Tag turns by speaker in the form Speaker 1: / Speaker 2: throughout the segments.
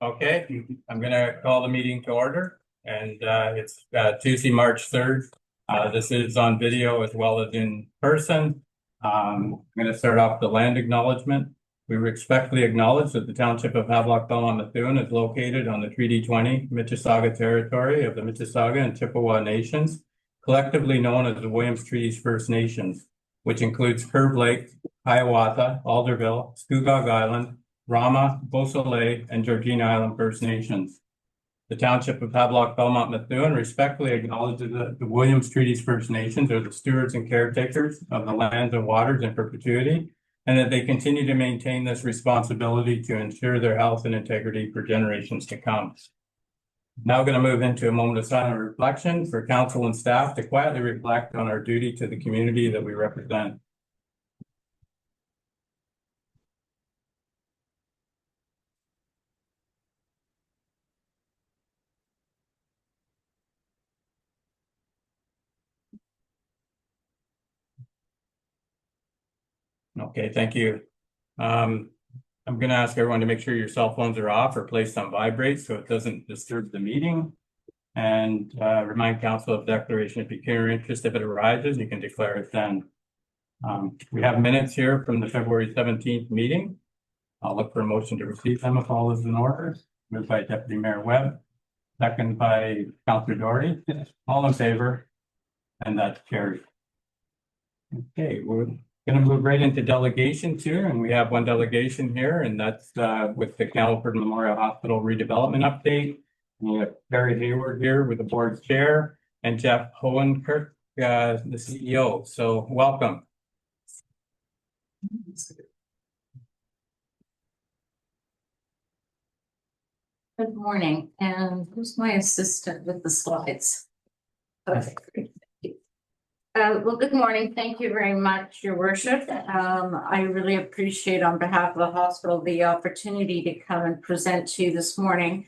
Speaker 1: Okay, I'm going to call the meeting to order, and it's Tuesday, March 3rd. This is on video as well as in person. I'm going to start off the land acknowledgement. We respectfully acknowledge that the Township of Havelock-Belmont-Methuen is located on the Treaty 20 Mississauga territory of the Mississauga and Chippewa Nations, collectively known as the Williams Treaties First Nations, which includes Curve Lake, Hiawatha, Alderville, Scugog Island, Rama, Beausoleil, and Georgina Island First Nations. The Township of Havelock-Belmont-Methuen respectfully acknowledges that the Williams Treaties First Nations are the stewards and caretakers of the lands and waters in perpetuity, and that they continue to maintain this responsibility to ensure their health and integrity for generations to come. Now going to move into a moment of silent reflection for council and staff to quietly reflect on our duty to the community that we represent. Okay, thank you. I'm going to ask everyone to make sure your cell phones are off or placed on vibrate so it doesn't disturb the meeting. And remind council of declaration if you care or interest, if it arises, you can declare it then. We have minutes here from the February 17th meeting. I'll look for a motion to receive them if all is in order. Moved by Deputy Mayor Webb, second by Councillor Doherty. All in favor? And that's carried. Okay, we're going to move right into delegations here, and we have one delegation here, and that's with the Campbellford Memorial Hospital redevelopment update. We have Barry Hayward here with the board's chair, and Jeff Hohenkirk, the CEO. So welcome.
Speaker 2: Good morning, and who's my assistant with the slides? Okay, great. Well, good morning. Thank you very much, Your Worship. I really appreciate, on behalf of the hospital, the opportunity to come and present to you this morning,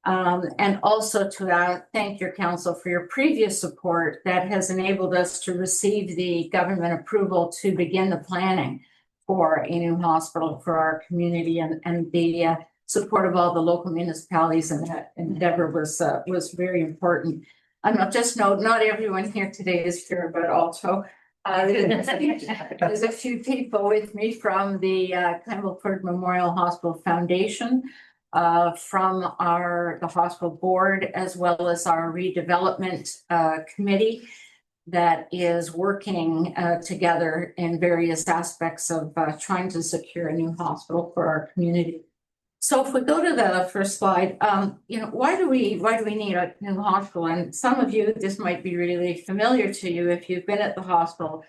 Speaker 2: and also to thank your council for your previous support that has enabled us to receive the government approval to begin the planning for a new hospital for our community, and the support of all the local municipalities in that endeavor was very important. Not everyone here today is here, but also there's a few people with me from the Campbellford Memorial Hospital Foundation, from the hospital board, as well as our redevelopment committee that is working together in various aspects of trying to secure a new hospital for our community. So if we go to the first slide, why do we need a new hospital? And some of you, this might be really familiar to you if you've been at the hospital,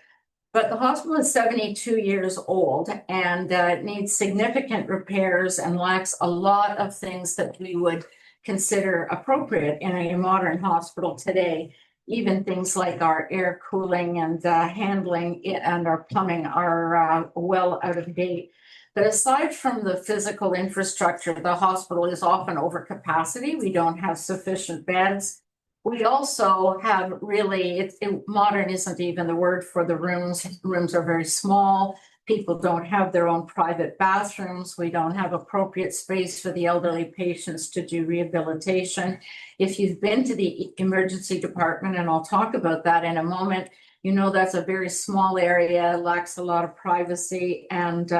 Speaker 2: but the hospital is 72 years old and needs significant repairs and lacks a lot of things that we would consider appropriate in a modern hospital today. Even things like our air cooling and handling and our plumbing are well out of date. But aside from the physical infrastructure, the hospital is often over capacity. We don't have sufficient beds. We also have modern isn't even the word for the rooms. Rooms are very small. People don't have their own private bathrooms. We don't have appropriate space for the elderly patients to do rehabilitation. If you've been to the emergency department, and I'll talk about that in a moment, you know that's a very small area, lacks a lot of privacy, and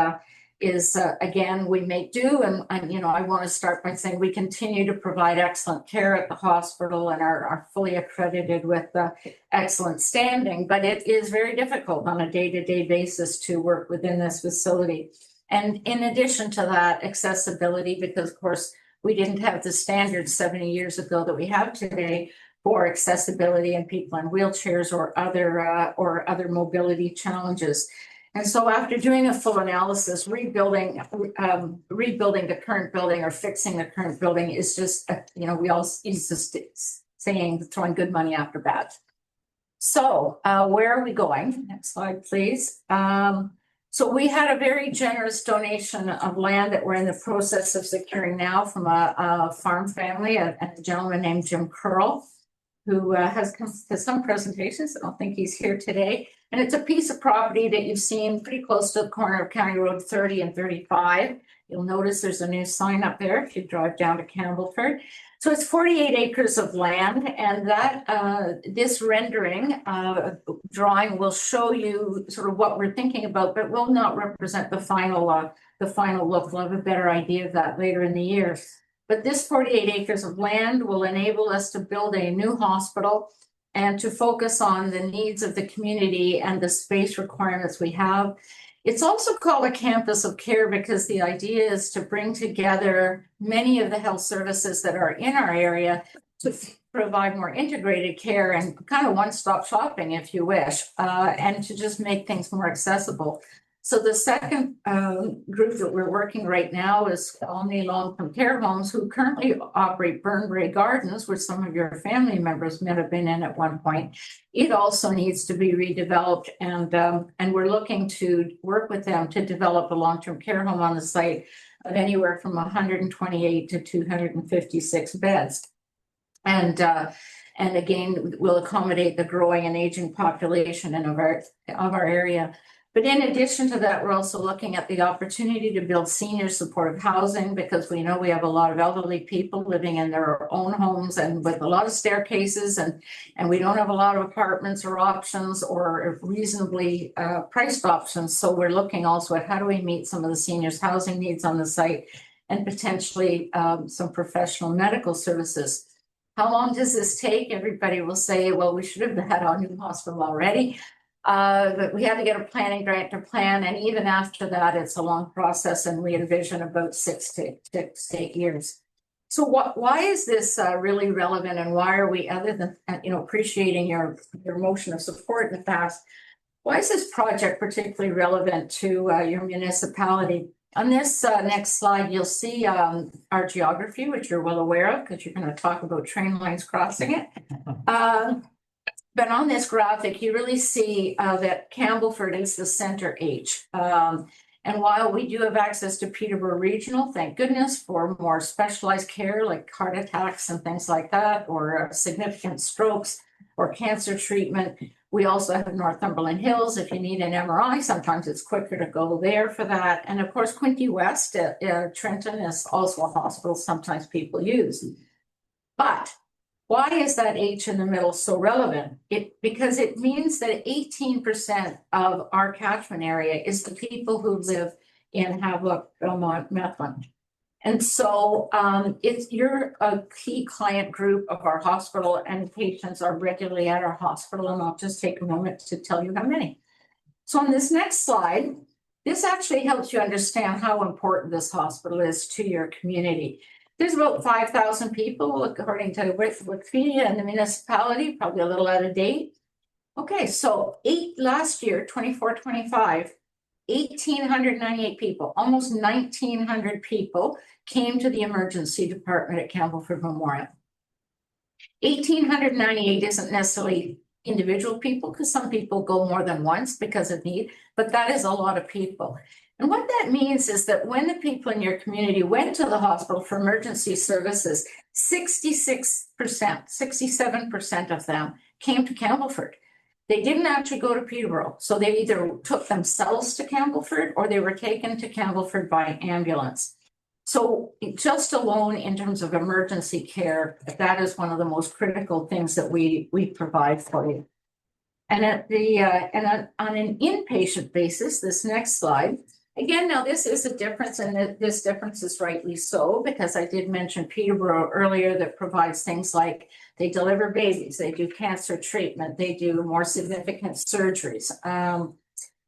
Speaker 2: again, we make do, and I want to start by saying we continue to provide excellent care at the hospital and are fully accredited with excellent standing, but it is very difficult on a day-to-day basis to work within this facility. And in addition to that, accessibility, because of course we didn't have the standards 70 years ago that we have today for accessibility and people in wheelchairs or other mobility challenges. And so after doing a full analysis, rebuilding the current building or fixing the current building is just, we all use this saying, throwing good money after bad. So where are we going? Next slide, please. So we had a very generous donation of land that we're in the process of securing now from a farm family, a gentleman named Jim Curl, who has come to some presentations. I don't think he's here today. And it's a piece of property that you've seen pretty close to the corner of County Road 30 and 35. You'll notice there's a new sign up there if you drive down to Campbellford. So it's 48 acres of land, and that this rendering drawing will show you sort of what we're thinking about, but will not represent the final look. We'll have a better idea of that later in the year. But this 48 acres of land will enable us to build a new hospital and to focus on the needs of the community and the space requirements we have. It's also called a campus of care because the idea is to bring together many of the health services that are in our area to provide more integrated care and kind of one-stop shopping, if you wish, and to just make things more accessible. So the second group that we're working right now is Omni Long-Term Care Homes, who currently operate Burnbrae Gardens, which some of your family members may have been in at one point. It also needs to be redeveloped, and we're looking to work with them to develop a long-term care home on the site of anywhere from 128 to 256 beds. And again, will accommodate the growing and aging population of our area. But in addition to that, we're also looking at the opportunity to build senior supportive housing because we know we have a lot of elderly people living in their own homes and with a lot of staircases, and we don't have a lot of apartments or options or reasonably priced options. So we're looking also at how do we meet some of the seniors' housing needs on the site and potentially some professional medical services. How long does this take? Everybody will say, well, we should have had our new hospital already. But we had to get a planning grant to plan, and even after that, it's a long process, and we envision about 6 to 8 years. So why is this really relevant, and why are we, other than appreciating your motion of support in the past, why is this project particularly relevant to your municipality? On this next slide, you'll see our geography, which you're well aware of because you're going to talk about train lines crossing it. But on this graphic, you really see that Campbellford is the center H. And while we do have access to Peterborough Regional, thank goodness, for more specialized care like heart attacks and things like that, or significant strokes or cancer treatment, we also have Northumberland Hills. If you need an MRI, sometimes it's quicker to go there for that. And of course, Quinte West, Trenton is also a hospital sometimes people use. But why is that H in the middle so relevant? Because it means that 18% of our catchment area is the people who live in Havelock-Belmont-Methuen. And so you're a key client group of our hospital, and patients are regularly at our hospital, and I'll just take a moment to tell you how many. So on this next slide, this actually helps you understand how important this hospital is to your community. There's about 5,000 people, according to Wikipedia, in the municipality, probably a little out of date. Okay, so last year, 24-25, 1,898 people, almost 1,900 people came to the emergency department at Campbellford Memorial. 1,898 isn't necessarily individual people, because some people go more than once because of need, but that is a lot of people. And what that means is that when the people in your community went to the hospital for emergency services, 66%, 67% of them came to Campbellford. They didn't actually go to Peterborough. So they either took themselves to Campbellford or they were taken to Campbellford by ambulance. So just alone in terms of emergency care, that is one of the most critical things that we provide for you. And on an inpatient basis, this next slide, again, now this is a difference, and this difference is rightly so, because I did mention Peterborough earlier that provides things like they deliver babies, they do cancer treatment, they do more significant surgeries.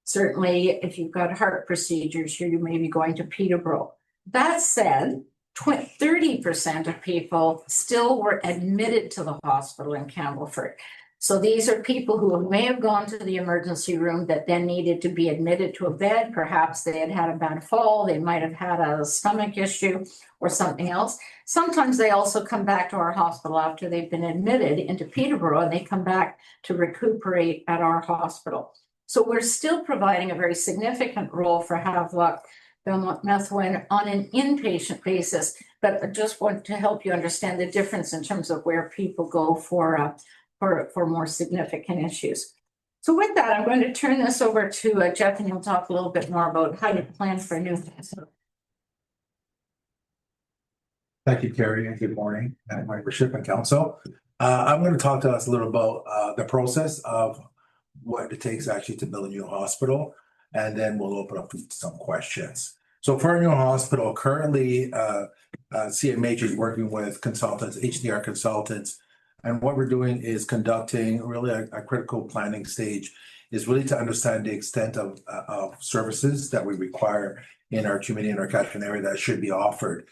Speaker 2: Certainly, if you've got heart procedures, you may be going to Peterborough. That said, 30% of people still were admitted to the hospital in Campbellford. So these are people who may have gone to the emergency room that then needed to be admitted to a bed. Perhaps they had had a bad fall. They might have had a stomach issue or something else. Sometimes they also come back to our hospital after they've been admitted into Peterborough, and they come back to recuperate at our hospital. So we're still providing a very significant role for Havelock-Belmont-Methuen on an inpatient basis, but I just want to help you understand the difference in terms of where people go for more significant issues. So with that, I'm going to turn this over to Jeff, and he'll talk a little bit more about how to plan for a new hospital.
Speaker 3: Thank you, Carrie, and good morning, and my worship and council. I'm going to talk to us a little about the process of what it takes actually to build a new hospital, and then we'll open up to some questions. So for a new hospital, currently CMH is working with consultants, HDR consultants, and what we're doing is conducting really a critical planning stage, is really to understand the extent of services that we require in our community, in our catchment area, that should be offered.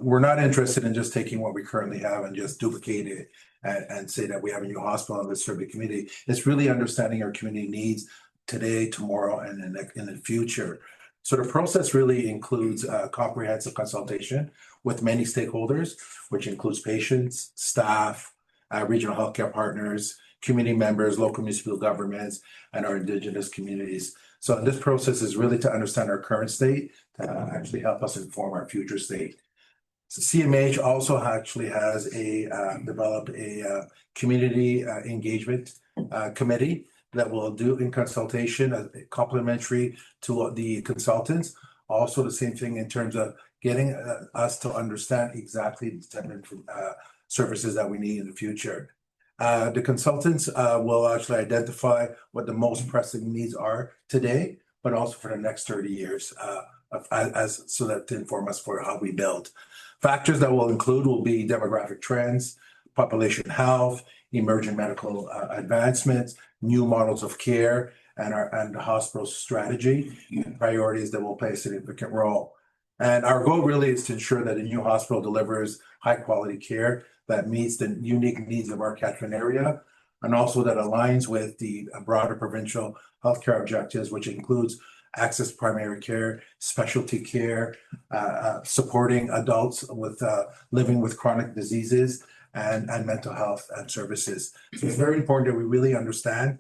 Speaker 3: We're not interested in just taking what we currently have and just duplicate it and say that we have a new hospital in this service community. It's really understanding our community needs today, tomorrow, and in the future. So the process really includes comprehensive consultation with many stakeholders, which includes patients, staff, regional healthcare partners, community members, local municipal governments, and our Indigenous communities. So this process is really to understand our current state, to actually help us inform our future state. So CMH also actually has developed a community engagement committee that will do in consultation, complementary to the consultants. Also the same thing in terms of getting us to understand exactly the type of services that we need in the future. The consultants will actually identify what the most pressing needs are today, but also for the next 30 years, so that to inform us for how we build. Factors that will include will be demographic trends, population health, emerging medical advancements, new models of care, and the hospital strategy and priorities that will play a significant role. And our goal really is to ensure that a new hospital delivers high quality care that meets the unique needs of our catchment area, and also that aligns with the broader provincial healthcare objectives, which includes access to primary care, specialty care, supporting adults with living with chronic diseases, and mental health and services. So it's very important that we really understand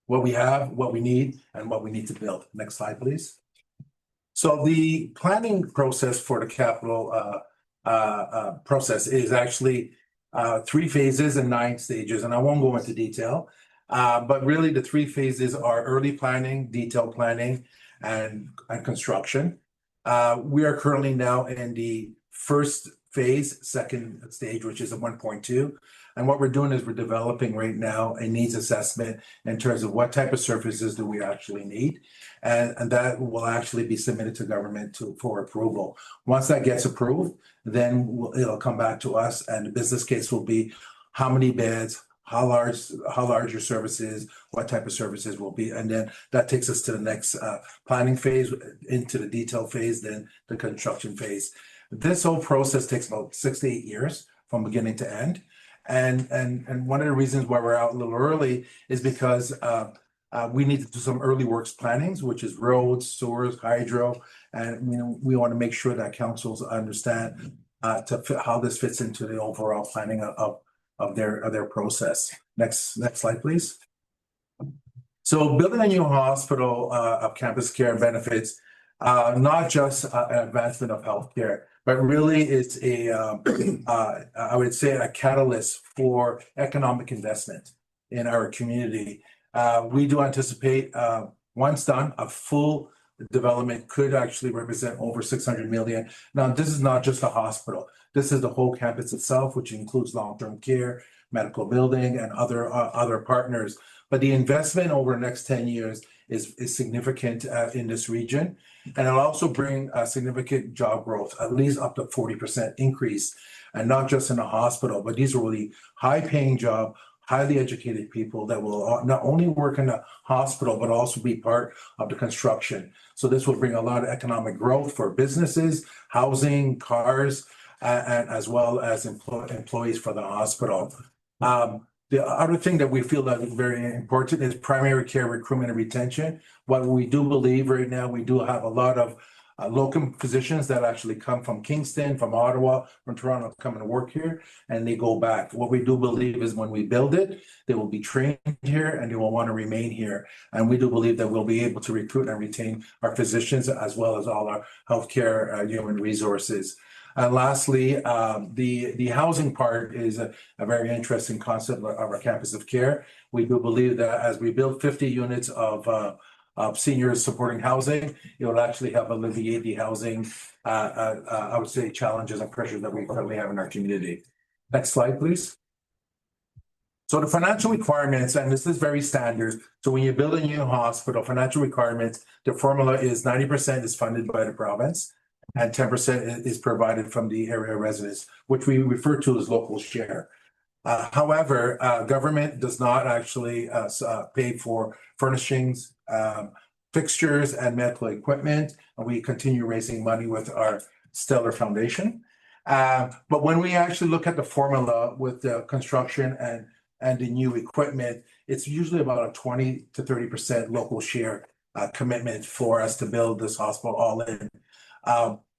Speaker 3: what we have, what we need, and what we need to build. Next slide, please. So the planning process for the capital process is actually 3 phases and 9 stages, and I won't go into detail. But really the 3 phases are early planning, detailed planning, and construction. We are currently now in the first phase, second stage, which is a 1.2. And what we're doing is we're developing right now a needs assessment in terms of what type of services do we actually need. And that will actually be submitted to government for approval. Once that gets approved, then it'll come back to us, and the business case will be how many beds, how large your services, what type of services will be. And then that takes us to the next planning phase, into the detail phase, then the construction phase. This whole process takes about 6 to 8 years from beginning to end. And one of the reasons why we're out a little early is because we need to do some early works plannings, which is roads, sewers, hydro, and we want to make sure that councils understand how this fits into the overall planning of their process. Next slide, please. So building a new hospital of campus care benefits not just an advancement of healthcare, but really it's I would say a catalyst for economic investment in our community. We do anticipate, once done, a full development could actually represent over 600 million. Now, this is not just a hospital. This is the whole campus itself, which includes long-term care, medical building, and other partners. But the investment over the next 10 years is significant in this region. And it'll also bring a significant job growth, at least up to 40% increase, and not just in the hospital, but these are really high-paying job, highly educated people that will not only work in the hospital, but also be part of the construction. So this will bring a lot of economic growth for businesses, housing, cars, and as well as employees for the hospital. The other thing that we feel that is very important is primary care recruitment and retention. What we do believe right now, we do have a lot of locum physicians that actually come from Kingston, from Ottawa, from Toronto, come and work here, and they go back. What we do believe is when we build it, they will be trained here and they will want to remain here. And we do believe that we'll be able to recruit and retain our physicians as well as all our healthcare human resources. And lastly, the housing part is a very interesting concept of our campus of care. We do believe that as we build 50 units of seniors supporting housing, it will actually help alleviate the housing, I would say, challenges and pressures that we currently have in our community. Next slide, please. So the financial requirements, and this is very standard. So when you build a new hospital, financial requirements, the formula is 90% is funded by the province and 10% is provided from the area residents, which we refer to as local share. However, government does not actually pay for furnishings, fixtures, and medical equipment, and we continue raising money with our Stellar Foundation. But when we actually look at the formula with the construction and the new equipment, it's usually about a 20 to 30% local share commitment for us to build this hospital all in.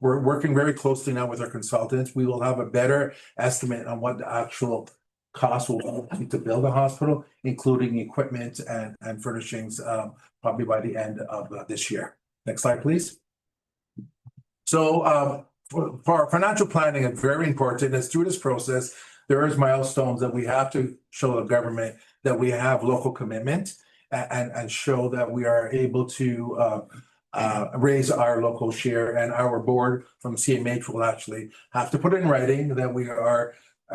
Speaker 3: We're working very closely now with our consultants. We will have a better estimate on what the actual cost will be to build a hospital, including equipment and furnishings, probably by the end of this year. Next slide, please. So for our financial planning, it's very important is through this process, there is milestones that we have to show the government that we have local commitment and show that we are able to raise our local share, and our board from CMH will actually have to put in writing that we are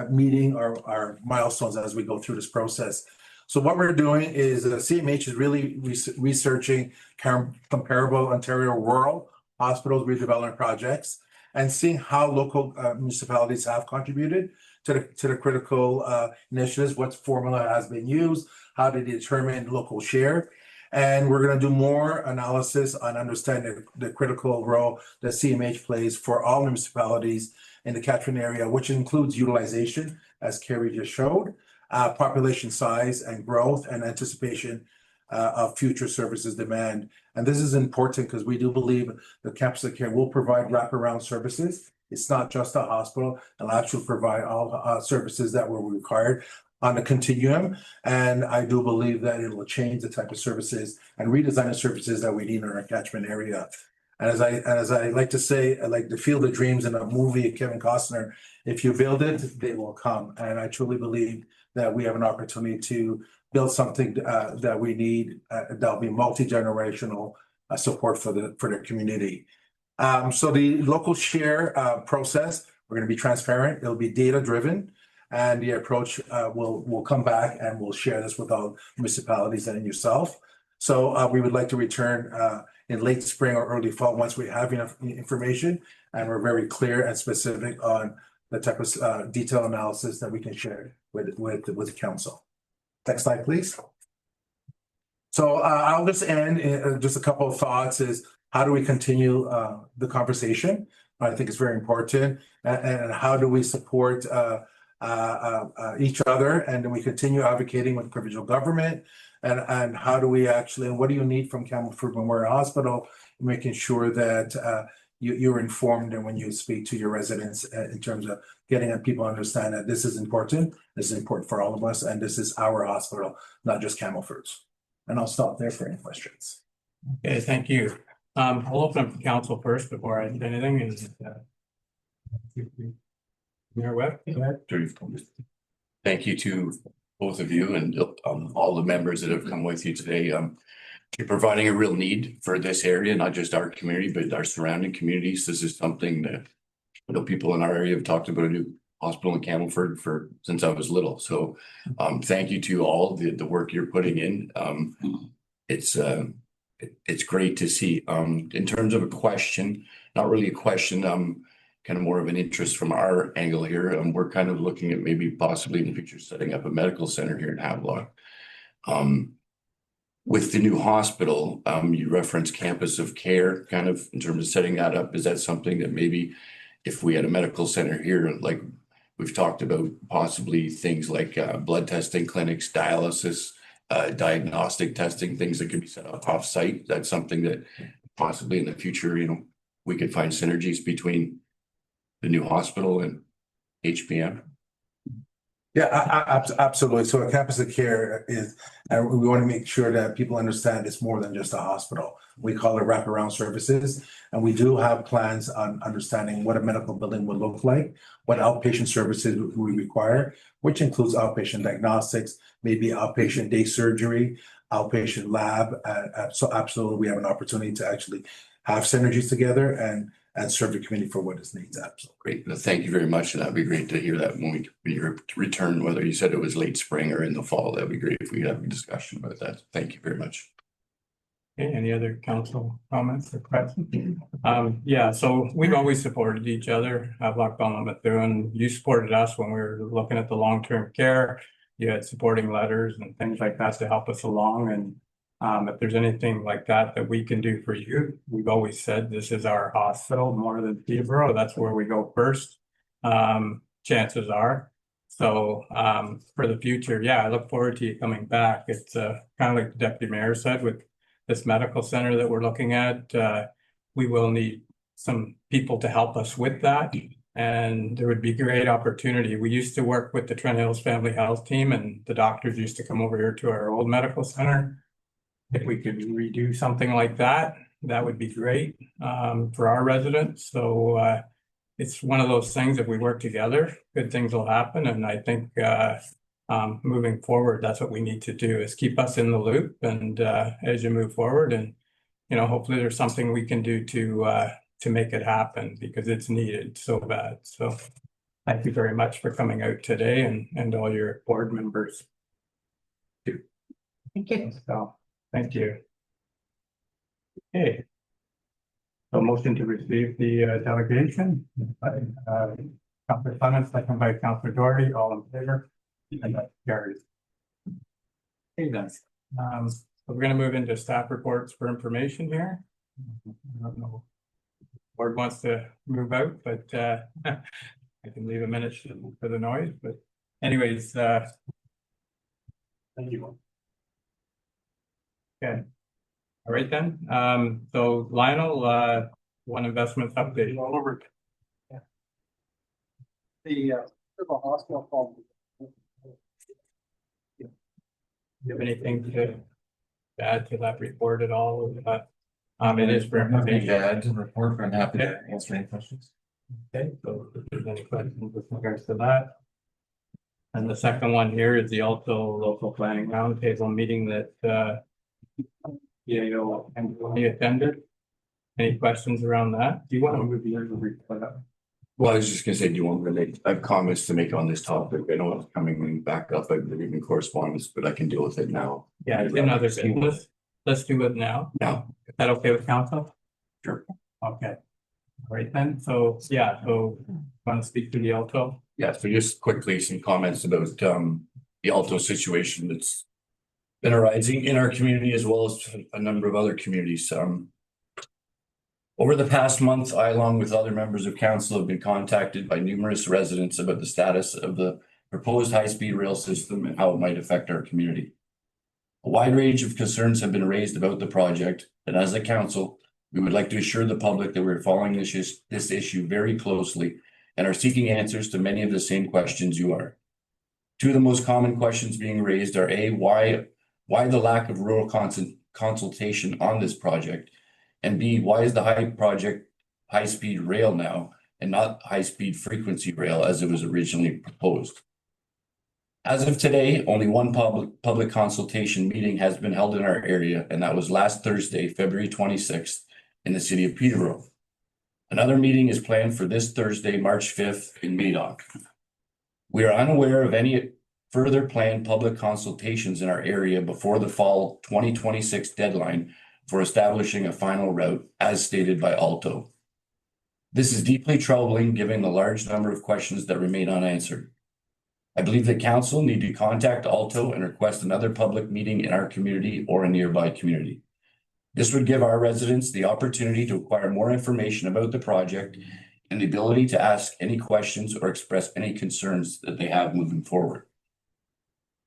Speaker 3: meeting our milestones as we go through this process. So what we're doing is CMH is really researching comparable Ontario rural hospitals redevelopment projects and seeing how local municipalities have contributed to the critical initiatives, what formula has been used, how to determine local share. And we're going to do more analysis on understanding the critical role that CMH plays for all municipalities in the catchment area, which includes utilization, as Carrie just showed, population size and growth and anticipation of future services demand. And this is important because we do believe the campus of care will provide wraparound services. It's not just a hospital. It'll actually provide all services that were required on the continuum. And I do believe that it will change the type of services and redesign the services that we need in our catchment area. And as I like to say, I like to feel the dreams in a movie of Kevin Costner. If you build it, they will come. And I truly believe that we have an opportunity to build something that we need that'll be multi-generational support for the community. So the local share process, we're going to be transparent. It'll be data driven, and the approach will come back and we'll share this with all municipalities and yourself. So we would like to return in late spring or early fall once we have enough information and we're very clear and specific on the type of detailed analysis that we can share with the council. Next slide, please. So I'll just end just a couple of thoughts is how do we continue the conversation? I think it's very important. And how do we support each other? And then we continue advocating with the provincial government. And how do we actually, and what do you need from Campbellford Memorial Hospital, making sure that you're informed and when you speak to your residents in terms of getting people to understand that this is important for all of us, and this is our hospital, not just Campbellford's. And I'll stop there for any questions.
Speaker 1: Okay, thank you. I'll open up to council first before I do anything. Mayor Webb, go ahead.
Speaker 4: Thank you to both of you and all the members that have come with you today. You're providing a real need for this area, not just our community, but our surrounding communities. This is something that people in our area have talked about a new hospital in Campbellford since I was little. So thank you to all the work you're putting in. It's great to see. In terms of a question, not really a question, kind of more of an interest from our angle here. We're kind of looking at maybe possibly in the future setting up a medical center here in Havelock. With the new hospital, you referenced campus of care, kind of in terms of setting that up. Is that something that maybe if we had a medical center here, like we've talked about possibly things like blood testing clinics, dialysis, diagnostic testing, things that could be set up off-site? That's something that possibly in the future, we could find synergies between the new hospital and HPM.
Speaker 3: Yeah, absolutely. So a campus of care is, and we want to make sure that people understand it's more than just a hospital. We call it wraparound services, and we do have plans on understanding what a medical building would look like, what outpatient services we require, which includes outpatient diagnostics, maybe outpatient day surgery, outpatient lab. So absolutely, we have an opportunity to actually have synergies together and serve the community for what it needs. Absolutely.
Speaker 4: Great. Thank you very much. That'd be great to hear that when we return, whether you said it was late spring or in the fall. That'd be great if we could have a discussion about that. Thank you very much.
Speaker 1: Okay, any other council comments or questions? Yeah, so we've always supported each other. Havelock-Belmont-Methuen, you supported us when we were looking at the long-term care. You had supporting letters and things like that to help us along. And if there's anything like that we can do for you, we've always said this is our hospital more than Peterborough. That's where we go first. Chances are. So for the future, yeah, I look forward to you coming back. It's kind of like the deputy mayor said with this medical center that we're looking at. We will need some people to help us with that. And there would be great opportunity. We used to work with the Trent Hills Family Health team, and the doctors used to come over here to our old medical center. If we could redo something like that, that would be great for our residents. So it's one of those things, if we work together, good things will happen. And I think moving forward, that's what we need to do, is keep us in the loop. And as you move forward, and hopefully there's something we can do to make it happen, because it's needed so bad. So thank you very much for coming out today, and all your board members too.
Speaker 2: Thank you.
Speaker 1: So thank you. Okay. So motion to receive the delegation by Councillor Clements, second by Councillor Doherty, all in favor, and that carries. Okay, then. So we're going to move into staff reports for information here. I don't know. Board wants to move out, but I can leave a minute for the noise. But anyways, thank you. Okay. All right then. So Lionel, One Investments update.
Speaker 5: All over. Yeah. The hospital called.
Speaker 1: Do you have anything to add to that report at all? It is for information.
Speaker 6: Add to the report, but I'm happy to answer any questions.
Speaker 1: Okay, so if there's any questions with regards to that. And the second one here is the also local planning roundtable meeting that you attended. Any questions around that? Do you want to move the report up?
Speaker 4: Well, I was just gonna say, do you want me to make, I have comments to make on this topic. I know it's coming back up, I believe in correspondence, but I can deal with it now.
Speaker 1: Yeah, it's in other business. Let's do it now.
Speaker 4: Now,
Speaker 1: Is that okay with council?
Speaker 4: Sure.
Speaker 1: Okay. All right then. So, yeah, so want to speak to the Alto?
Speaker 4: yeah, so just quickly, some comments about the Alto situation that's been arising in our community as well as a number of other communities. Over the past month, I, along with other members of council, have been contacted by numerous residents about the status of the proposed high-speed rail system and how it might affect our community. A wide range of concerns have been raised about the project, and as a council, we would like to assure the public that we're following this issue very closely and are seeking answers to many of the same questions you are. Two of the most common questions being raised are A, why the lack of rural consultation on this project? And B, why is the high-speed rail now and not high-speed frequency rail as it was originally proposed? As of today, only one public consultation meeting has been held in our area, and that was last Thursday, February 26th, in the city of Peterborough. Another meeting is planned for this Thursday, March 5th in Madoc. We are unaware of any further planned public consultations in our area before the fall 2026 deadline for establishing a final route as stated by Alto. This is deeply troubling given the large number of questions that remain unanswered. I believe the council need to contact Alto and request another public meeting in our community or a nearby community. This would give our residents the opportunity to acquire more information about the project and the ability to ask any questions or express any concerns that they have moving forward.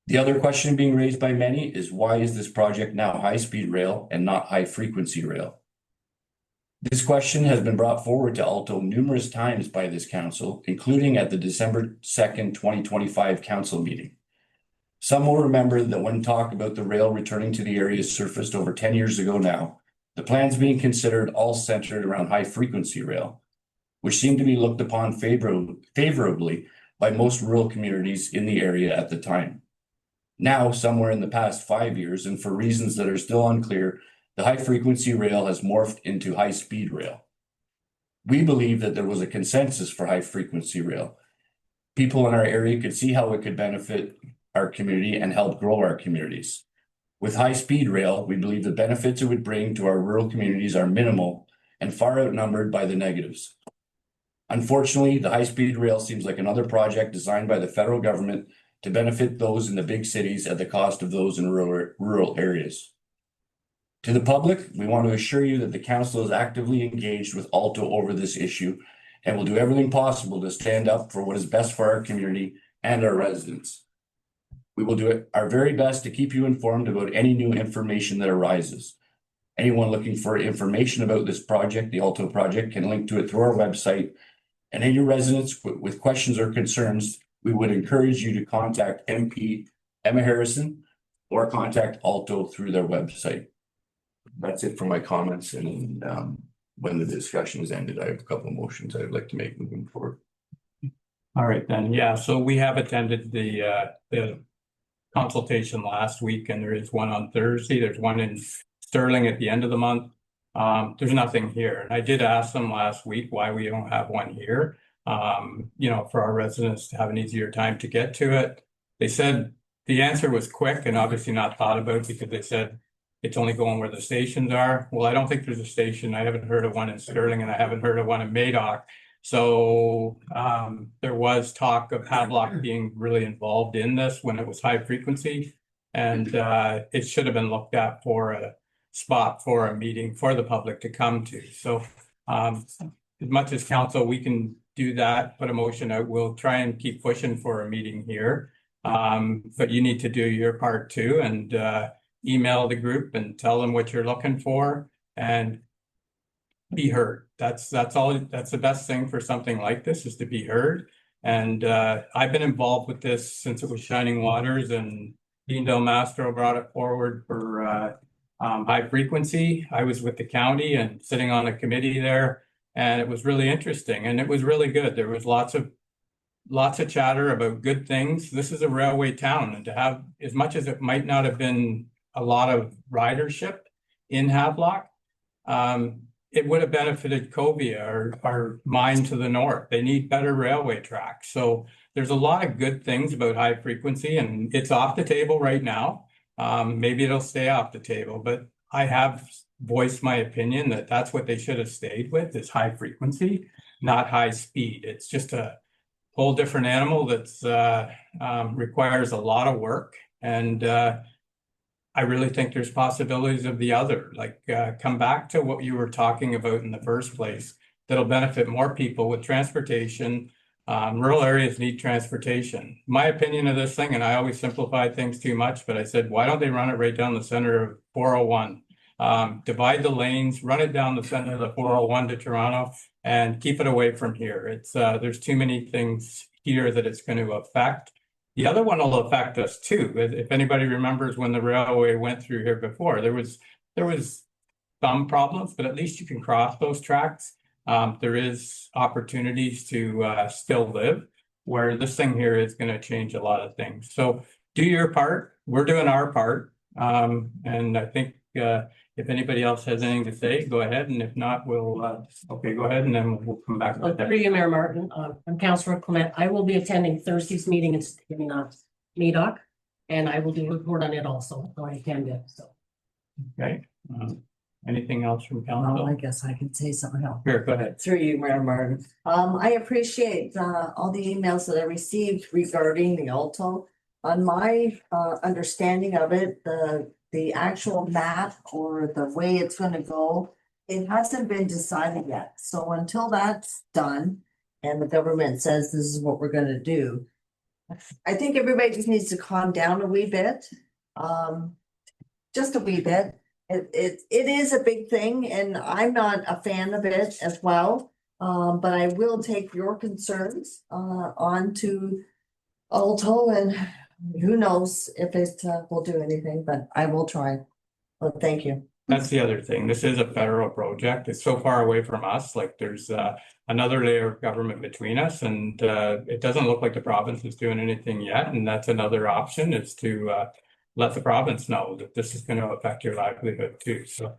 Speaker 4: The other question being raised by many is why is this project now high-speed rail and not high-frequency rail? This question has been brought forward to Alto numerous times by this council, including at the December 2nd, 2025 council meeting. Some will remember that when talk about the rail returning to the area surfaced over 10 years ago now, the plans being considered all centered around high-frequency rail, which seemed to be looked upon favorably by most rural communities in the area at the time. Now, somewhere in the past 5 years, and for reasons that are still unclear, the high-frequency rail has morphed into high-speed rail. We believe that there was a consensus for high-frequency rail. People in our area could see how it could benefit our community and help grow our communities. With high-speed rail, we believe the benefits it would bring to our rural communities are minimal and far outnumbered by the negatives. Unfortunately, the high-speed rail seems like another project designed by the federal government to benefit those in the big cities at the cost of those in rural areas. To the public, we want to assure you that the council is actively engaged with Alto over this issue and will do everything possible to stand up for what is best for our community and our residents. We will do our very best to keep you informed about any new information that arises. Anyone looking for information about this project, the Alto project, can link to it through our website. And any residents with questions or concerns, we would encourage you to contact MP Emma Harrison or contact Alto through their website. That's it for my comments. And when the discussion is ended, I have a couple of motions I'd like to make moving forward.
Speaker 1: All right, then, yeah, so we have attended the consultation last week, and there is one on Thursday. There's one in Sterling at the end of the month. There's nothing here. And I did ask them last week why we don't have one here, for our residents to have an easier time to get to it. They said the answer was quick and obviously not thought about, because they said it's only going where the stations are. Well, I don't think there's a station. I haven't heard of one in Sterling, and I haven't heard of one in Madoc. So there was talk of Havelock being really involved in this when it was high frequency, and it should have been looked at for a spot for a meeting for the public to come to. So as much as council, we can do that, put a motion out. We'll try and keep pushing for a meeting here. But you need to do your part too, and email the group and tell them what you're looking for and be heard. That's all. That's the best thing for something like this, is to be heard. And I've been involved with this since it was Shining Waters, and Dean Del Mastro brought it forward for high frequency. I was with the county and sitting on a committee there, and it was really interesting and it was really good. There was lots of chatter about good things. This is a railway town, and to have, as much as it might not have been a lot of ridership in Havelock, it would have benefited Covia or our mine to the north. They need better railway tracks. So there's a lot of good things about high frequency, and it's off the table right now. Maybe it'll stay off the table, but I have voiced my opinion that that's what they should have stayed with, is high frequency, not high speed. It's just a whole different animal that's requires a lot of work. And I really think there's possibilities of the other, like come back to what you were talking about in the first place, that'll benefit more people with transportation. Rural areas need transportation. My opinion of this thing, and I always simplify things too much, but I said, why don't they run it right down the center of 401? Divide the lanes, run it down the center of the 401 to Toronto, and keep it away from here. It's there's too many things here that it's going to affect. The other one will affect us too. If anybody remembers when the railway went through here before, there was some problems, but at least you can cross those tracks. There is opportunities to still live, where this thing here is going to change a lot of things. So do your part. We're doing our part. And I think if anybody else has anything to say, go ahead. And if not, we'll, okay, go ahead, and then we'll come back.
Speaker 7: Through you, Mayor Martin, I'm Councillor Clement. I will be attending Thursday's meeting in Madoc, and I will do a report on it also, so I attended, so.
Speaker 1: Okay. Anything else from
Speaker 8: Well,
Speaker 1: council?
Speaker 8: I guess I can say something else.
Speaker 1: Here, go ahead.
Speaker 8: Through you, Mayor Martin. I appreciate all the emails that I received regarding the Alto. On my understanding of it, the actual map or the way it's gonna go, it hasn't been decided yet. So until that's done and the government says this is what we're gonna do, I think everybody just needs to calm down a wee bit. Just a wee bit. it is a big thing and I'm not a fan of it as well. But I will take your concerns, on to Alto and who knows if it, will do anything, but I will try. But thank you.
Speaker 1: That's the other thing. This is a federal project. It's so far away from us, like there's another layer of government between us, and it doesn't look like the province is doing anything yet. And that's another option, is to let the province know that this is going to affect your livelihood too. So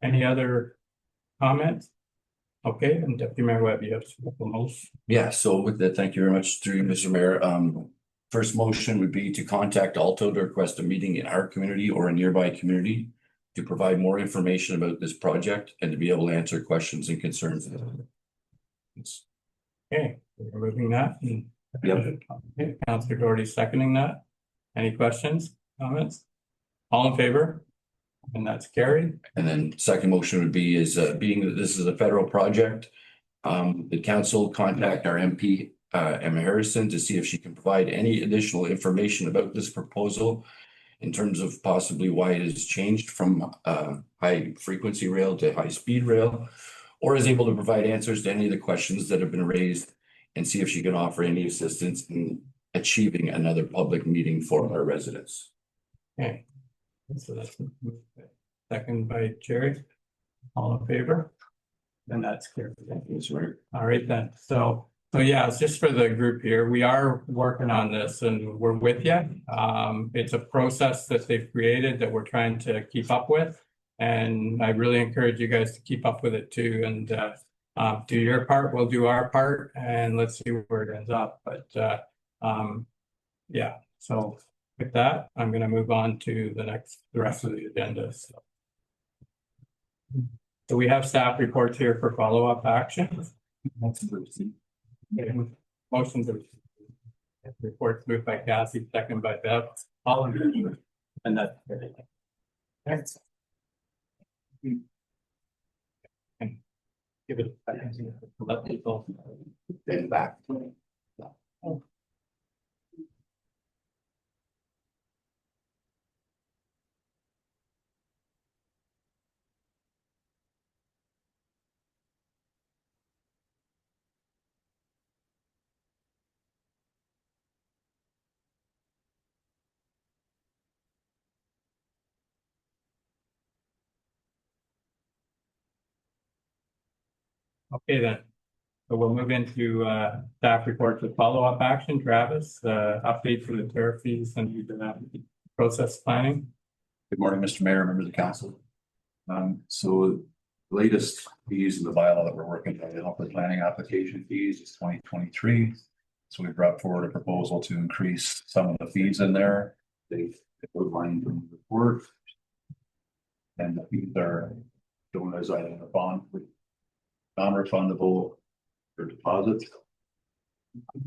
Speaker 1: any other comments? Okay, and Deputy Mayor Webb, you have the most.
Speaker 4: Yeah, so with that, thank you very much through you, Mr. Mayor. First motion would be to contact Alto to request a meeting in our community or a nearby community to provide more information about this project and to be able to answer questions and concerns.
Speaker 1: Okay, we're moving that.
Speaker 4: Yep.
Speaker 1: Okay, Councillor Doherty seconding that. Any questions, comments? All in favor? And that's carried.
Speaker 4: And then second motion would be being that this is a federal project. The council contact our MP, Emma Harrison, to see if she can provide any additional information about this proposal in terms of possibly why it has changed from high frequency rail to high speed rail, or is able to provide answers to any of the questions that have been raised and see if she can offer any assistance in achieving another public meeting for our residents.
Speaker 1: Okay. So that's second by Jerry. All in favor? Then that's carried. All right then. So yeah, it's just for the group here. We are working on this and we're with you. It's a process that they've created that we're trying to keep up with. And I really encourage you guys to keep up with it too. And do your part, we'll do our part, and let's see where it ends up. But yeah, so with that, I'm going to move on to the rest of the agenda. So we have staff reports here for follow-up action. Motion to reports moved by Cassie, second by Bev. All in favor? And that's everything. Thanks. And give it a second to let people get back. Okay, then. So we'll move into staff reports with follow-up action. Travis, update for the tariff fees and process planning.
Speaker 9: Good morning, Mr. Mayor, members of council. So the latest fees in the bylaw that we're working on, the planning application fees is 2023. So we brought forward a proposal to increase some of the fees in there. They've outlined in the report. And the fees are shown as either a bond with non-refundable or deposits. We've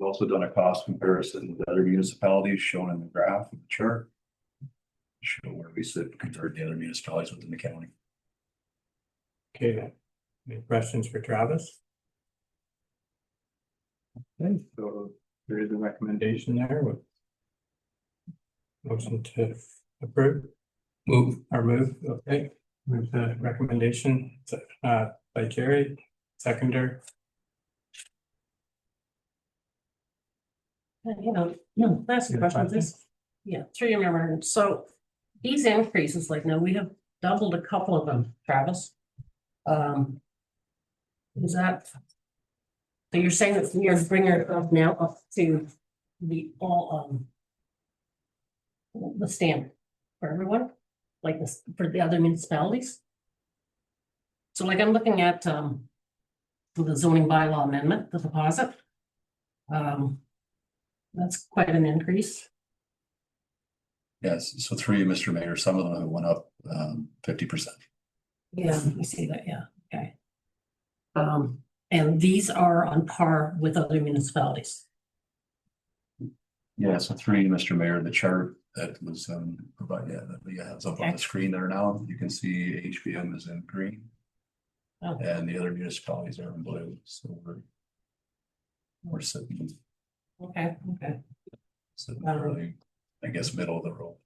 Speaker 9: also done a cost comparison with other municipalities shown in the graph of the chart. Show where we sit compared to the other municipalities within the county.
Speaker 1: Okay, any questions for Travis? Okay, so there is a recommendation there with motion to approve. Move. Okay. Move the recommendation by Jerry, seconder.
Speaker 7: That's the question. Through your memory. So these increases, like now we have doubled a couple of them, Travis. Is that? So you're saying that you're bringing it up now up to the all the standard for everyone, like this for the other municipalities. So like I'm looking at the zoning bylaw amendment, the deposit. That's quite an increase.
Speaker 9: Yes, so through you, Mr. Mayor, some of them went up 50%.
Speaker 7: Yeah, you see that, yeah, okay. And these are on par with other municipalities.
Speaker 9: Yeah, so through you, Mr. Mayor, the chart that was provided, that we have up on the screen there now, you can see HBM is in green.
Speaker 7: Oh.
Speaker 9: And the other municipalities are in blue, so we're sitting.
Speaker 7: Okay.
Speaker 9: Sitting really, I guess, middle of the road.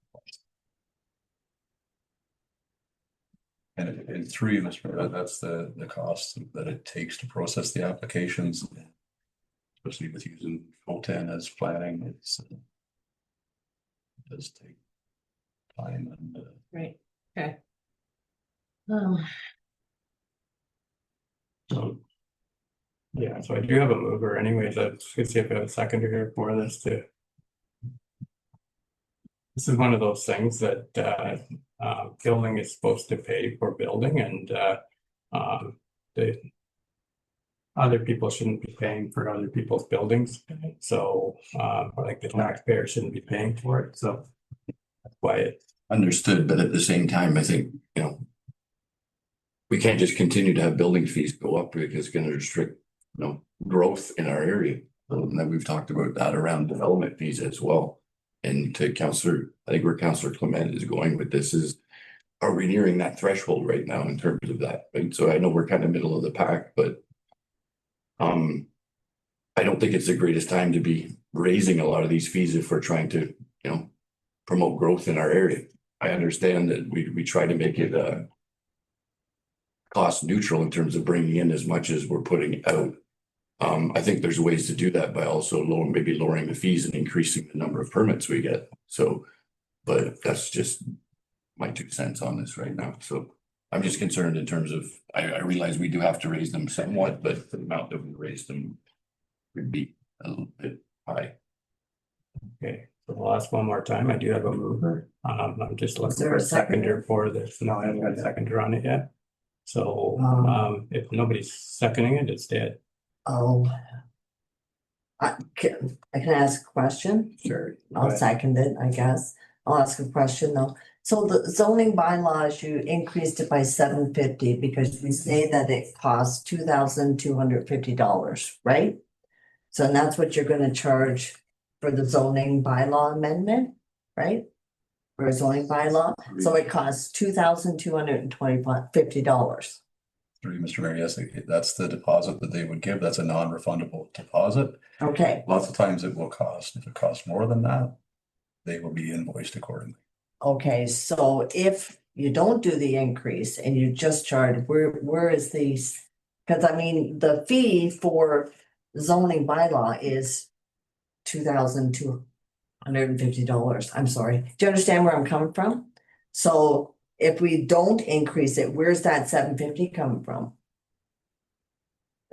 Speaker 9: And in three, Mr. Mayor, that's the cost that it takes to process the applications. Especially with using O10 as planning, it does take time and
Speaker 7: Right, okay.
Speaker 1: So. Yeah, so I do have a mover anyways. Let's see if I have a seconder here for this too. This is one of those things that building is supposed to pay for building and the other people shouldn't be paying for other people's buildings. So like the taxpayer shouldn't be paying for it. So that's why it.
Speaker 4: Understood, but at the same time, I think, you know, we can't just continue to have building fees go up because it's going to restrict, you know, growth in our area. And then we've talked about that around development fees as well. And to Councillor, I think where Councillor Clement is going with this is, are we nearing that threshold right now in terms of that? Right. So I know we're kind of middle of the pack, but I don't think it's the greatest time to be raising a lot of these fees if we're trying to, you know, promote growth in our area. I understand that we try to make it cost neutral in terms of bringing in as much as we're putting out. I think there's ways to do that by also maybe lowering the fees and increasing the number of permits we get. So, but that's just my 2 cents on this right now. So I'm just concerned in terms of, I realize we do have to raise them somewhat, but the amount that we raise them would be a little bit high.
Speaker 1: Okay, so the last one more time, I do have a mover. I'm just looking
Speaker 8: there
Speaker 1: for
Speaker 8: a
Speaker 1: a seconder for this. No, I haven't got a seconder on it yet. So if nobody's seconding it, it's dead.
Speaker 8: Oh. I can ask a question.
Speaker 1: Sure.
Speaker 8: I'll second it, I guess. I'll ask a question though. So the zoning bylaws, you increased it by $750 because we say that it costs $2,250, right? So that's what you're gonna charge for the zoning bylaw amendment, right? For a zoning bylaw, so it costs $2,250.
Speaker 9: through Mr. Mayor, yes, that's the deposit that they would give. That's a non-refundable deposit.
Speaker 8: Okay,
Speaker 9: Lots of times it will cost, if it costs more than that, they will be invoiced accordingly.
Speaker 8: okay, so if you don't do the increase and you just charge, where is these? Cause I mean, the fee for zoning bylaw is $2,250. I'm sorry. Do you understand where I'm coming from? So if we don't increase it, where's that $750 coming from?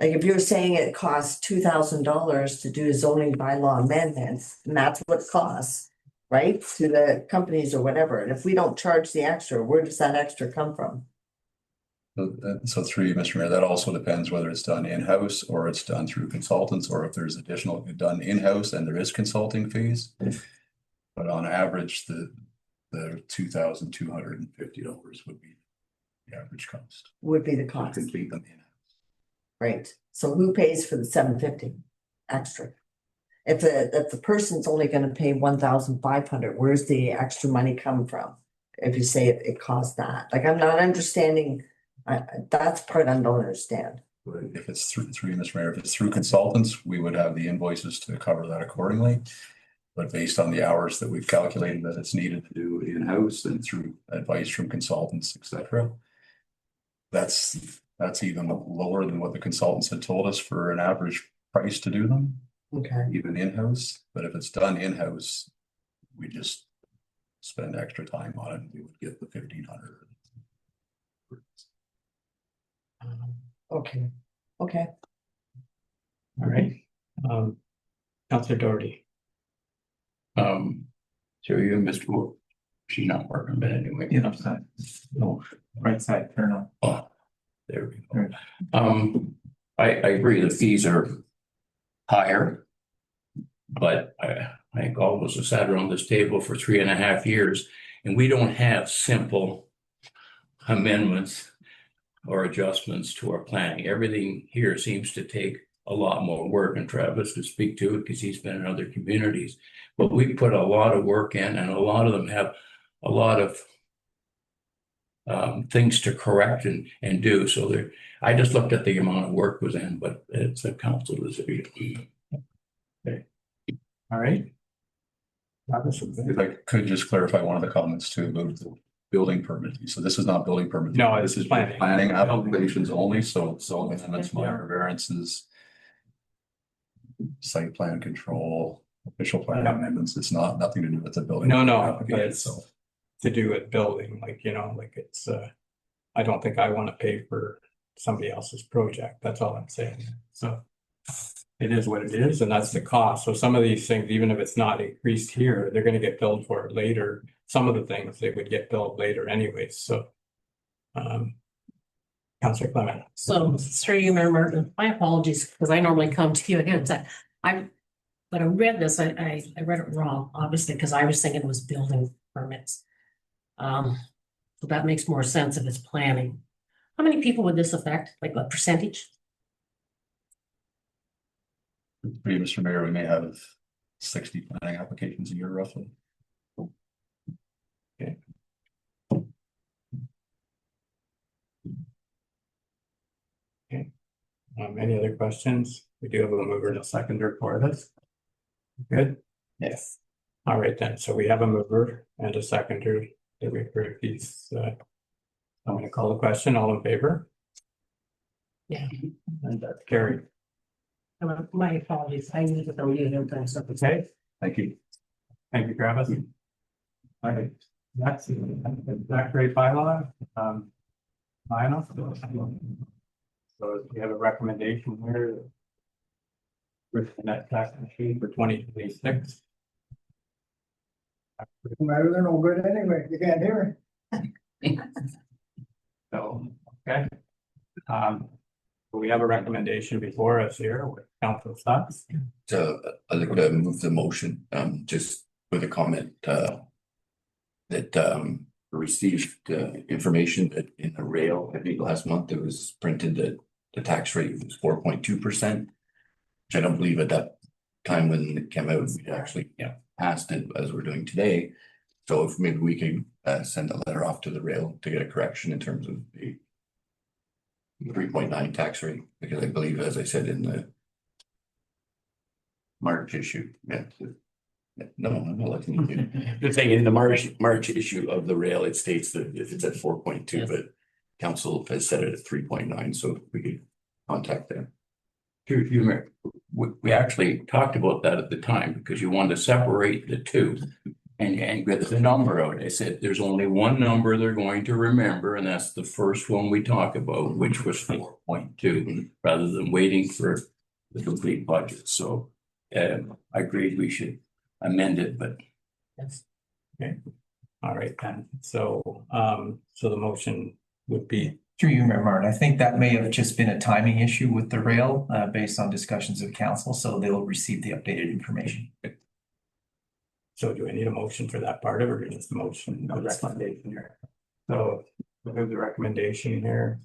Speaker 8: Like if you're saying it costs $2,000 to do zoning bylaw amendments, and that's what it costs, right? To the companies or whatever, and if we don't charge the extra, where does that extra come from?
Speaker 9: So through Mr. Mayor, that also depends whether it's done in-house or it's done through consultants, or if there's additional done in-house and there is consulting fees. But on average, the $2,250 would be the average cost.
Speaker 8: Would be the
Speaker 9: To
Speaker 8: cost,
Speaker 9: complete them in-house.
Speaker 8: right? So who pays for the $750 extra? If the person's only gonna pay $1,500, where's the extra money come from? If you say it costs that, like, I'm not understanding, that's part I don't understand.
Speaker 9: If it's through Mr. Mayor, if it's through consultants, we would have the invoices to cover that accordingly. But based on the hours that we've calculated that it's needed to do in-house and through advice from consultants, et cetera, that's even lower than what the consultants had told us for an average price to do them,
Speaker 8: Okay,
Speaker 9: even in-house. But if it's done in-house, we just spend extra time on it and we would get the 1,500.
Speaker 8: okay, okay.
Speaker 1: All right. Councillor Doherty.
Speaker 4: So you and Mr. Moore, she's not working, but anyway.
Speaker 6: The other side. No, right side, turn on.
Speaker 4: Oh, there we go. I agree, the fees are higher. But I think all of us have sat around this table for 3.5 years, and we don't have simple amendments or adjustments to our planning. Everything here seems to take a lot more work, and Travis could speak to it because he's been in other communities. But we put a lot of work in, and a lot of them have a lot of things to correct and do. So I just looked at the amount of work was in, but it's a council decision.
Speaker 1: Okay. All right.
Speaker 9: If I could just clarify one of the comments too, about building permitting. So this is not building permitting.
Speaker 1: No,
Speaker 9: This
Speaker 1: it's
Speaker 9: is
Speaker 1: planning.
Speaker 9: planning applications only, so amendments, minor variances. Site plan control, official plan
Speaker 1: Yeah.
Speaker 9: amendments, it's nothing to do with the building.
Speaker 1: No,
Speaker 9: application
Speaker 1: it's
Speaker 9: itself.
Speaker 1: to do with building, like, like it's, I don't think I want to pay for somebody else's project. That's all I'm saying. So it is what it is, and that's the cost. So some of these things, even if it's not increased here, they're gonna get billed for it later. Some of the things they would get billed later anyways, so. Councillor Clement.
Speaker 7: So through you, Mayor Martin, my apologies, because I normally come to you again. When I read this, I read it wrong, obviously, because I was thinking it was building permits. So that makes more sense if it's planning. How many people would this affect? Like what percentage?
Speaker 9: For you, Mr. Mayor, we may have 60 planning applications a year roughly.
Speaker 1: Any other questions? We do have a mover and a seconder for this. Good?
Speaker 6: Yes.
Speaker 1: All right then, so we have a mover and a seconder that we approve these. I'm gonna call the question, all in favor?
Speaker 7: Yeah.
Speaker 1: And that's carried.
Speaker 7: My apologies, I need to tell you every so
Speaker 1: Okay,
Speaker 9: Thank you.
Speaker 1: thank you, Travis. All right, that's that great bylaw. Final. So we have a recommendation here. With the net tax machine for 2026.
Speaker 5: Matter, they're no good anyway, you can't hear
Speaker 1: So, okay. We have a recommendation before us here with council thoughts.
Speaker 4: So I'd like to move the motion, just with a comment, that received information that in the rail, I think last month it was printed that the tax rate was 4.2%. Which I don't believe at that time when it came out, we actually passed it as we're doing today. So if maybe we can send a letter off to the rail to get a correction in terms of the 3.9 tax rate, because I believe, as I said in the March issue, no, I'm not looking at you. The thing in the March issue of the rail, it states that if it's at 4.2, but council has set it at 3.9, so we could contact them.
Speaker 6: We actually talked about that at the time because you wanted to separate the two and get the number out. I said, there's only one number they're going to remember, and that's the first one we talk about, which was 4.2, rather than waiting for the complete budget. So I agreed we should amend it, but
Speaker 7: yes.
Speaker 1: Okay. All right, then. So, so the motion would be.
Speaker 6: through you, Mayor Martin, I think that may have just been a timing issue with the rail based on discussions of council, so they'll receive the updated information.
Speaker 1: So do I need a motion for that part of it, or just a motion, no recommendation here? So we have the recommendation here.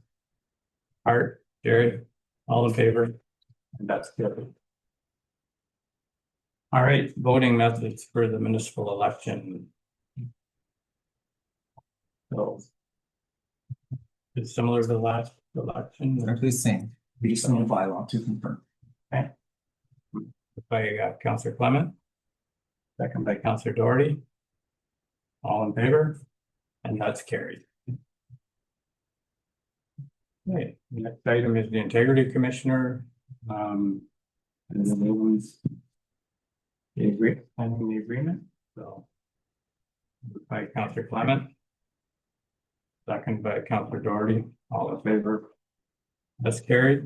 Speaker 1: Art, Jared, all in favor? And that's good. All right, voting methods for the municipal election. So it's similar to the last election.
Speaker 6: They're the same. We just need a bylaw to confirm.
Speaker 1: Okay. By Councillor Clement. Second by Councillor Doherty. All in favor? And that's carried. Okay, next item is the Integrity Commissioner. And the new ones. The agreement, so. By Councillor Clement. Second by Councillor Doherty, all in favor? That's carried.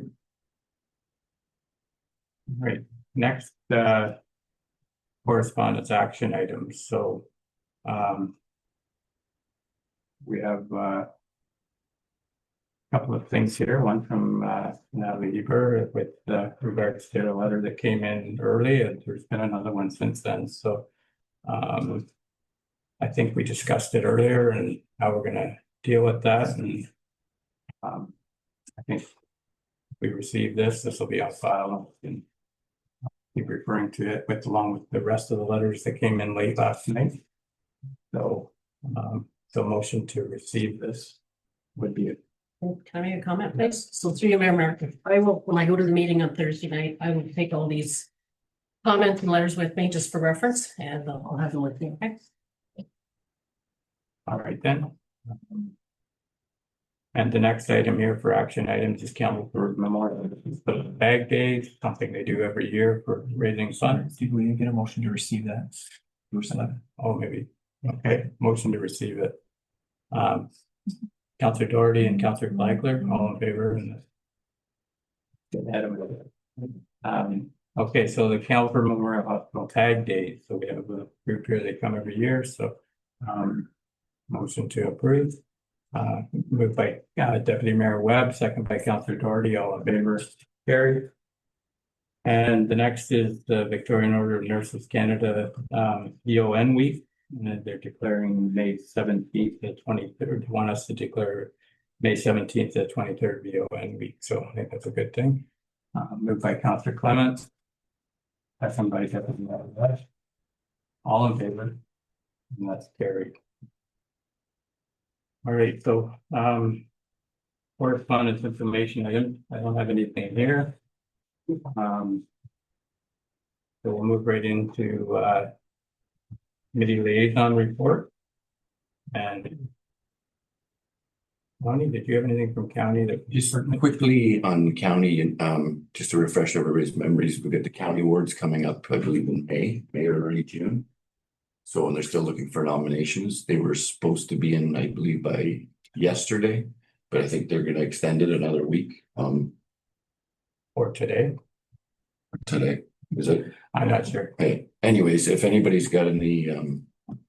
Speaker 1: All right, next, correspondence action items, so, we have, couple of things here, one from, Natalie Eber with, regards to a letter that came in early, and there's been another one since then, so, I think we discussed it earlier and how we're gonna deal with that, and I think we received this will be on file and keep referring to it with along with the rest of the letters that came in late last night. So so motion to receive this would be it.
Speaker 7: Can I make a comment, please? So through you, Mayor Martin, I will, when I go to the meeting on Thursday night, I will take all these comments and letters with me just for reference, and I'll have them with me, okay?
Speaker 1: All right then, And the next item here for action items is Campbell Memorial Bag Days, something they do every year for raising funds.
Speaker 9: Did we get a motion to receive that?
Speaker 1: Oh, maybe. Okay, motion to receive it. Counselor Doherty and Counselor Flagler, all in favor? Okay, so the Caliber Memorial Hospital Tag Days, so we have a group here, they come every year, so motion to approve. Moved by Deputy Mayor Webb, second by Counselor Doherty, all in favor, carried. And the next is the Victorian Order of Nurses Canada VON week, and they're declaring May 17th to 23rd. They want us to declare May 17th to 23rd VON week, so I think that's a good thing. Moved by Counselor Clements, second by Deputy Mayor Webb, all in favor, and that's carried. All right, so correspondence information, I don't have anything here. So we'll move right into committee liaison report. And Lonnie, did you have anything from county that
Speaker 4: Just quickly on county and just to refresh everybody's memories, we've got the county awards coming up, I believe in May or early June. So, and they're still looking for nominations. They were supposed to be in, I believe, by yesterday, but I think they're gonna extend it another week.
Speaker 1: or today?
Speaker 4: Today, is it?
Speaker 1: I'm not sure.
Speaker 4: Hey, anyways, if anybody's got any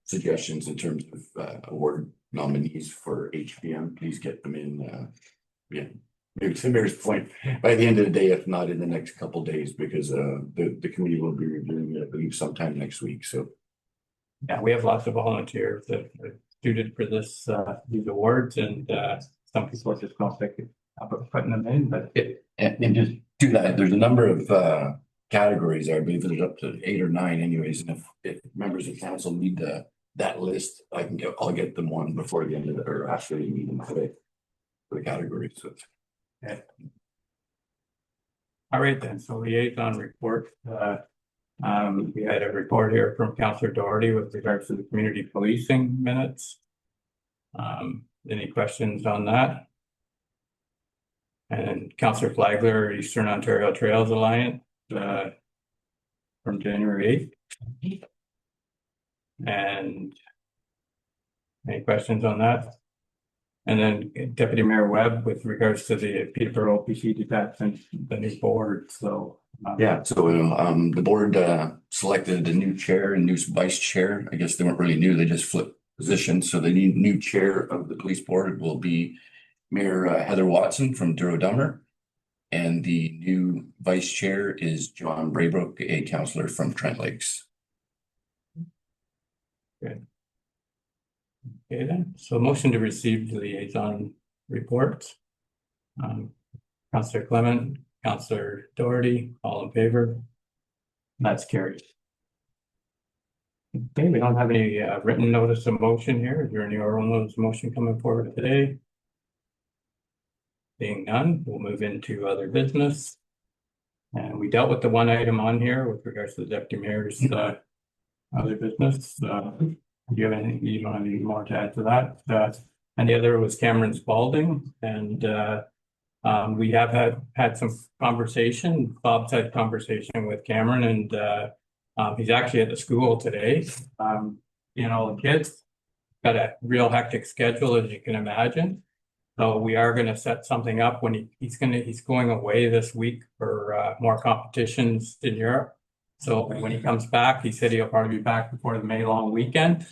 Speaker 4: suggestions in terms of award nominees for HPM, please get them in. Yeah, maybe to Mayor's point, by the end of the day, if not in the next couple days, because the committee will be reviewing it, I believe, sometime next week. So.
Speaker 1: Yeah, we have lots of volunteers that are suited for this these awards, and some people are just gonna pick it up and putting them in, but
Speaker 4: And just do that. There's a number of categories. I believe there's up to 8 or 9 anyways. And if members of council need that list, I'll get them one before the end of the or after the meeting today for the categories. So
Speaker 1: okay. All right then, so liaison report. We had a report here from Counselor Doherty with regards to the community policing minutes. Any questions on that? And Counselor Flagler, Eastern Ontario Trails Alliance, from January 8th. And any questions on that? And then Deputy Mayor Webb with regards to the Peterborough OPC detachment, the new board, so.
Speaker 4: yeah, so the board selected a new chair and new vice chair. I guess they weren't really new, they just flipped positions. So the new chair of the police board will be Mayor Heather Watson from Duro-Dummer. And the new vice chair is John Braybrook, a councillor from Trent Lakes.
Speaker 1: Good. Okay then, so motion to receive the liaison reports. Councillor Clement, Councillor Doherty, all in favor? That's carried. Okay, we don't have any written notice of motion here. Is there any oral notice of motion coming forward today? Being none, we'll move into other business. And we dealt with the one item on here with regards to the deputy mayor's other business. Do you have anything, you don't have any more to add to that? And the other was Cameron Spalding, and we have had some conversation. Bob's had conversation with Cameron, and he's actually at the school today. The kids got a real hectic schedule, as you can imagine. So we are going to set something up when he's going away this week for more competitions in Europe. So when he comes back, he said he'll probably be back before the May long weekend.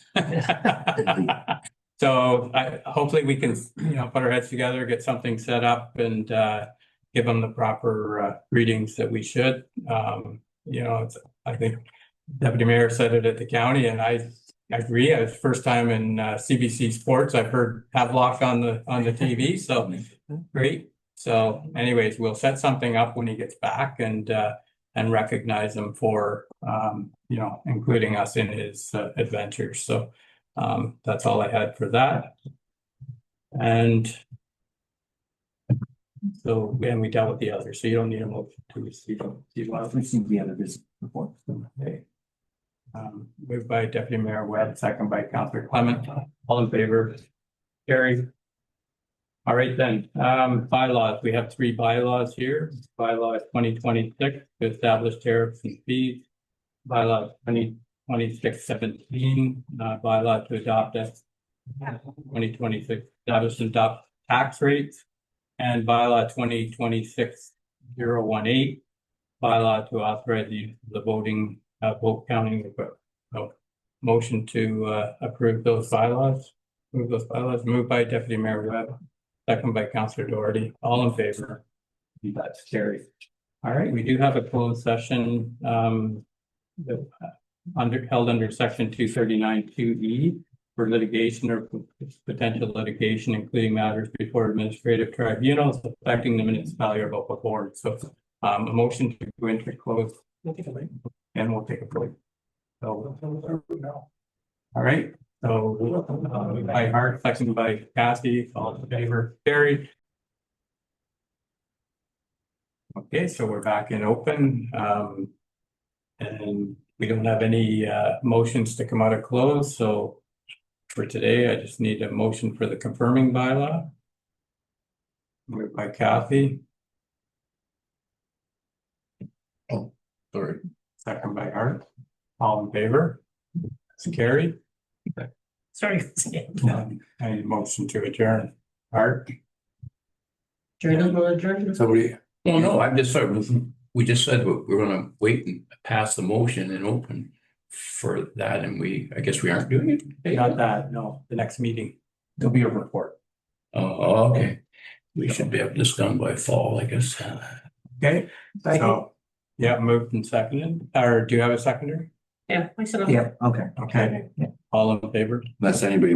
Speaker 1: So hopefully we can, put our heads together, get something set up, and give them the proper readings that we should. I think Deputy Mayor said it at the county, and I agree. It's the first time in CBC Sports I've heard Havelock on the TV. So great. So, anyways, we'll set something up when he gets back and recognize him for including us in his adventures. So that's all I had for that. And so, and we dealt with the other, so you don't need a motion to receive.
Speaker 9: Receive the other business report.
Speaker 1: Okay. Moved by Deputy Mayor Webb, second by Councillor Clement. All in favor? Carried. All right then, bylaws, we have 3 bylaws here. Bylaw 2026 to establish tariffs and fees. Bylaw 2026-17, bylaw to adopt a 2026 establish and adopt tax rates. And bylaw 2026-018, bylaw to authorize the use of the vote counting equipment. So, motion to approve those bylaws. Moved by Deputy Mayor Webb, second by Councillor Doherty. All in favor? That's carried. All right, we do have a closed session held under section 239(2)(e) for litigation or potential litigation, including matters before administrative tribunals affecting the municipality or local board. So a motion to go into closed and we'll take a break. So, all right. So by Hart, seconded by Cassie, all in favor, carried. Okay, so we're back in open. And we don't have any motions to come out of close. So for today, I just need a motion for the confirming bylaw. Moved by Kathy,
Speaker 4: Sorry.
Speaker 1: second by Hart. All in favor? It's carried.
Speaker 7: Sorry.
Speaker 1: I need a motion to adjourn. Hart,
Speaker 3: Somebody,
Speaker 6: Well, no, I'm just sorry, we just said we're gonna wait and pass the motion and open for that, and I guess we aren't doing it.
Speaker 1: not that, no, the next meeting, there'll be a report.
Speaker 6: Oh, okay. We should be able this done by fall, I guess.
Speaker 1: Okay, so, yeah, moved and seconded, or do you have a seconder?
Speaker 7: Yeah, I said.
Speaker 1: Okay, all in favor?
Speaker 4: Unless anybody